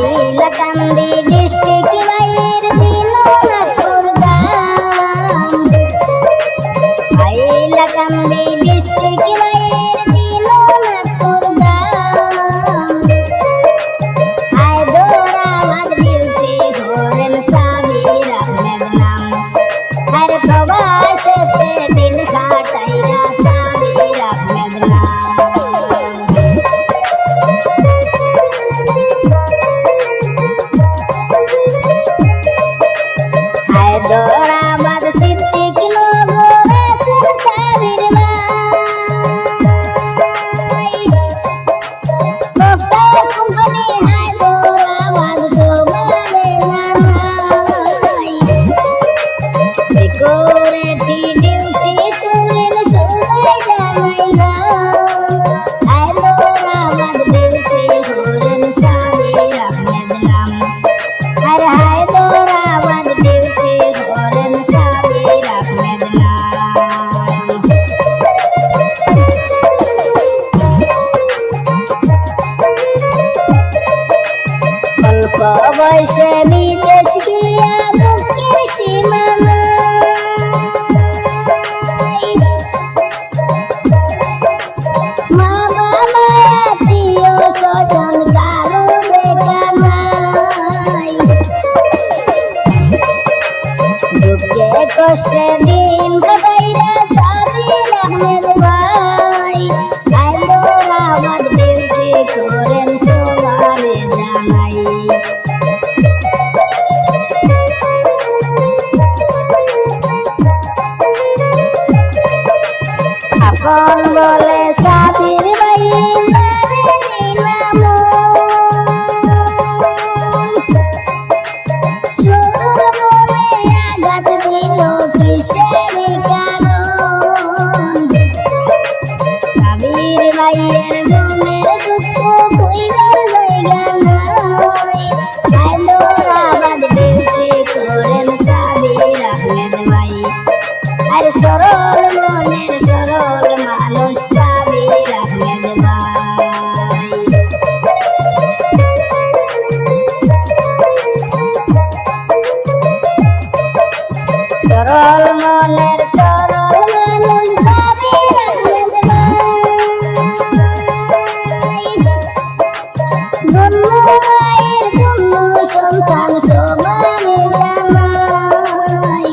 आईला कांदी district wire दीनानाथपुर गाम आईला कांदी डिस्ट्रिक्ट वायर दीनानाथपुर गाम हैदराबाद ब्यूटी होरन साबिर अहमद नाम हर प्रवास ते दिन खाटाइरा साबिर अहमद नाम हैदराबाद सिटी किलो गोरा सर साबिर भाई software company Hyderabad शोभाले Janai security duty करेन शोभाले जानाईला हैदराबाद ब्यूटी होरन साबिर अहमद नाम हर हैदराबाद ब्यूटी होरन साबिर अहमद नाम अल्प वर्ष विदेश गया बुकिर सीमानाई माँ बाबा आत्मीय स्वजन कारो देखा नाई दुखे कष्टे दिन कटाइरा साबिर अहमद भाई हैदराबाद ब्यूटी होरन शोभाले जानाई अपन बोले साबिर भाई मारे नीलामो सुर मोने आघात दिलो किसेर कारण साबिर भाइয়ের মনের দুঃখ কইবার জায়গা নাই हैदराबाद ब्यूटी করেন সাবির আহমেদ ভাই আর সরল মনের সরল মানুষ সাবির আহমেদ ভাই সরল মনের সরল মানুষ সাবির আহমেদ ভাই ধন্য মায়ের ধন্য সন্তান সমানে জানাই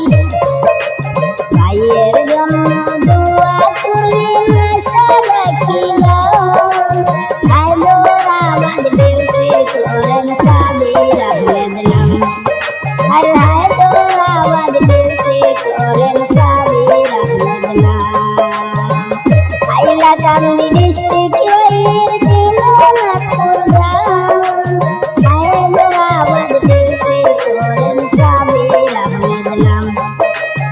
ভাইয়ের জন্য দোয়া করবেন আশা রাখিলাম हैदराबाद ब्यूटी होरन साबिर अहमद नाम हर हैदराबाद ब्यूटी होरन साबिर अहमद नाम आईला कांदी डिस्ट्रिक्ट वायर दीनानाथपुर गाम हैदराबाद ब्यूटी होरन साबिर अहमद नाम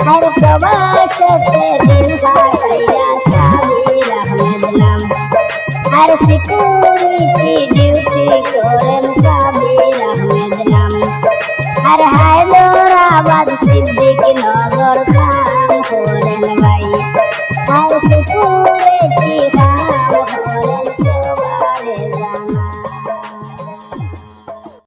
हर प्रवास ते दिन खाटाइरा साबिर अहमद नाम हर सिक्योरिटी ड्यूटी करेन साबिर अहमद नाम हर हैदराबाद सिद्दीक